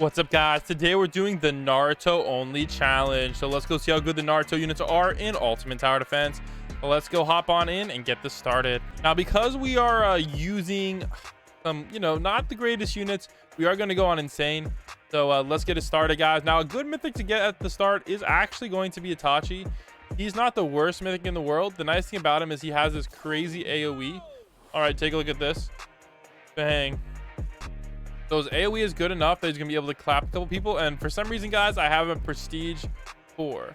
What's up, guys? Today we're doing the Naruto only challenge. So let's go see how good the Naruto units are in Ultimate Tower Defense. So let's go hop on in and get this started. Now, because we are using some, not the greatest units, we are going to go on insane. So let's get it started, guys. Now, a good mythic to get at the start is actually going to be Itachi. He's not the worst mythic in the world. The nice thing about him is he has this crazy AoE. All right, take a look at this. Bang. So his AoE is good enough that he's going to be able to clap a couple people. And for some reason, guys, I have him at Prestige 4.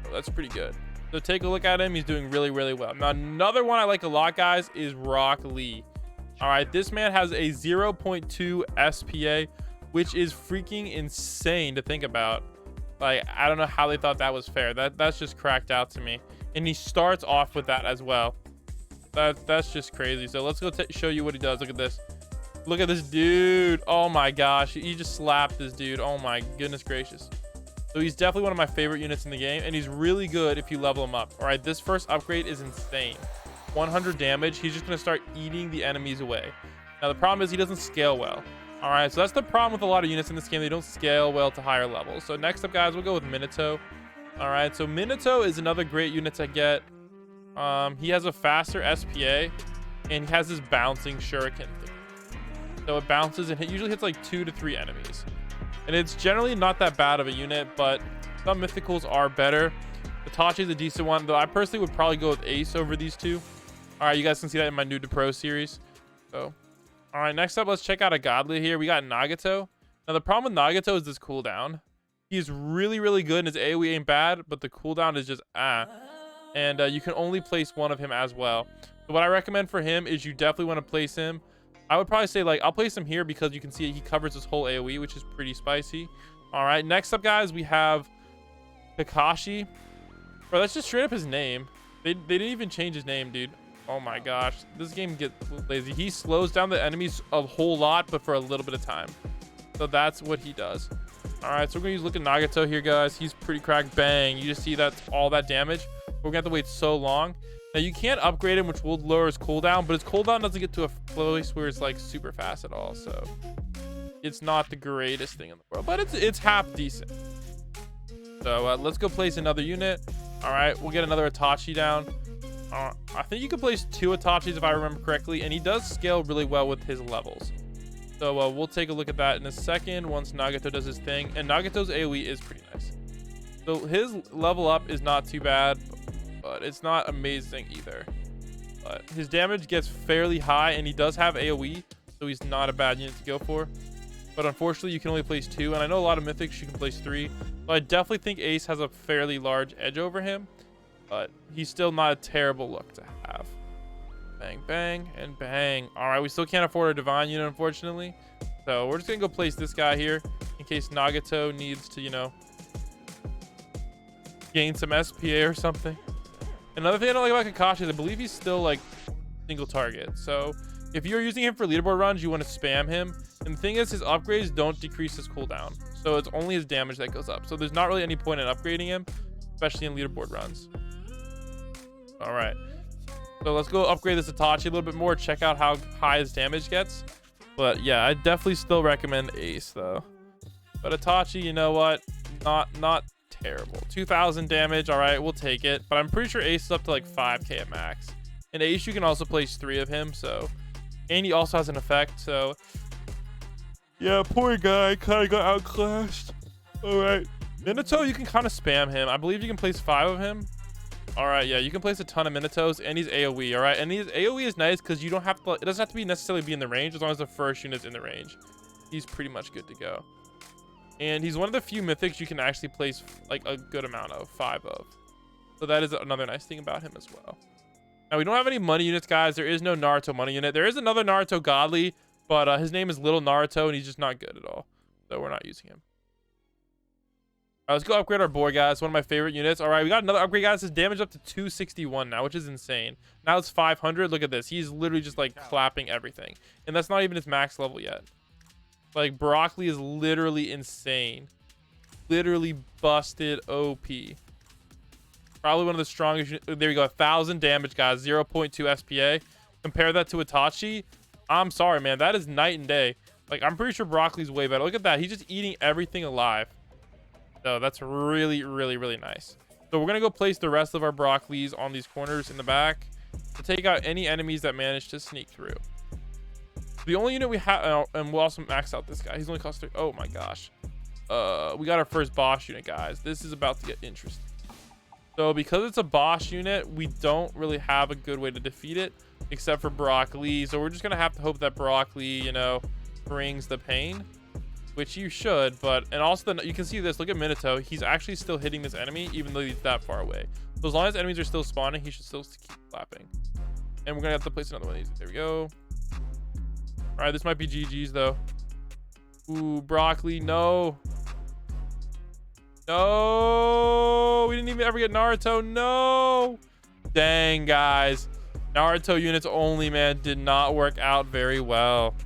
So that's pretty good. So take a look at him. He's doing really, really well. Now, another one I like a lot, guys, is Rock Lee. All right, this man has a 0.2 SPA, which is freaking insane to think about. Like, I don't know how they thought that was fair. That's just cracked out to me. And he starts off with that as well. That's just crazy. So let's go show you what he does. Look at this. Look at this dude. Oh my gosh, he just slapped this dude. Oh my goodness gracious. So he's definitely one of my favorite units in the game, and he's really good if you level him up. All right, this first upgrade is insane. 100 damage. He's just going to start eating the enemies away. Now the problem is he doesn't scale well. All right, so that's the problem with a lot of units in this game. They don't scale well to higher levels. So next up, guys, we'll go with Minato. All right, so Minato is another great unit to get. He has a faster SPA, and he has this bouncing shuriken thing. So it bounces and it usually hits like 2 to 3 enemies. And it's generally not that bad of a unit, but some mythicals are better. Itachi is a decent one, though I personally would probably go with Ace over these two. All right, you guys can see that in my New to Pro series. So, all right, next up, let's check out a godly here. We got Nagato. Now, the problem with Nagato is this cooldown. He's really, really good, and his AoE ain't bad, but the cooldown is just And you can only place one of him as well. So what I recommend for him is you definitely want to place him. I would probably say, like, I'll place him here because you can see he covers his whole AoE, which is pretty spicy. All right, next up, guys, we have Kakashi. Bro, that's just straight up his name. They didn't even change his name, dude. Oh my gosh, this game gets lazy. He slows down the enemies a whole lot, but for a little bit of time. So that's what he does. All right, so we're gonna use look at Nagato here, guys. He's pretty cracked. Bang, you just see that's all that damage. We're gonna have to wait so long. Now, you can't upgrade him, which will lower his cooldown, but his cooldown doesn't get to a place where it's like super fast at all. So it's not the greatest thing in the world, but it's half decent. So let's go place another unit. All right, we'll get another Itachi down. I think you can place 2 Itachis if I remember correctly, and he does scale really well with his levels. So we'll take a look at that in a second once Nagato does his thing. And Nagato's AoE is pretty nice. So his level up is not too bad, but it's not amazing either. But his damage gets fairly high, and he does have AoE, so he's not a bad unit to go for. But unfortunately, you can only place 2, and I know a lot of mythics you can place 3. But I definitely think Ace has a fairly large edge over him, but he's still not a terrible look to have. Bang, bang, and bang. All right, we still can't afford a divine unit, unfortunately. So we're just gonna go place this guy here in case Nagato needs to, gain some SPA or something. Another thing I don't like about Kakashi is I believe he's still like single target. So if you're using him for leaderboard runs, you want to spam him. And the thing is, his upgrades don't decrease his cooldown. So it's only his damage that goes up. So there's not really any point in upgrading him, especially in leaderboard runs. All right. So let's go upgrade this Itachi a little bit more. Check out how high his damage gets. But yeah, I definitely still recommend Ace though. But Itachi, you know what? Not terrible. 2,000 damage. All right, we'll take it. But I'm pretty sure Ace is up to like 5k at max. And Ace, you can also place 3 of him. So, and he also has an effect. So, yeah, poor guy kind of got outclassed. All right, Minato, you can kind of spam him. I believe you can place 5 of him. All right, yeah, you can place a ton of Minatos, and he's AoE. All right, and his AoE is nice because you don't have to. It doesn't have to be necessarily be in the range as long as the first unit's in the range. He's pretty much good to go. And he's one of the few mythics you can actually place like a good amount of, 5 of. So that is another nice thing about him as well. Now, we don't have any money units, guys. There is no Naruto money unit. There is another Naruto godly, but his name is Little Naruto, and he's just not good at all. So we're not using him. All right, let's go upgrade our boy, guys. One of my favorite units. All right, we got another upgrade, guys. His damage up to 261 now, which is insane. Now it's 500. Look at this. He's literally just like clapping everything. And that's not even his max level yet. Like, Broccoli is literally insane. Literally busted OP. Probably one of the strongest. There you go. 1,000 damage, guys. 0.2 SPA. Compare that to Itachi. I'm sorry, man. That is night and day. Like, I'm pretty sure broccoli's way better. Look at that. He's just eating everything alive. So that's really, really, really nice. So we're going to go place the rest of our broccolis on these corners in the back to take out any enemies that manage to sneak through. The only unit we have, and we'll also max out this guy. He's only cost 3. Oh my gosh. We got our first boss unit, guys. This is about to get interesting. So because it's a boss unit, we don't really have a good way to defeat it except for broccoli. So we're just going to have to hope that broccoli, you know, brings the pain, which you should. But, and also you can see this, look at Minato. He's actually still hitting this enemy even though he's that far away. So as long as enemies are still spawning, he should still keep clapping. And we're gonna have to place another one of these. There we go. All right, this might be GG's though. Ooh, broccoli, no. No, we didn't even ever get Naruto. No, dang, guys. Naruto units only, man, did not work out very well.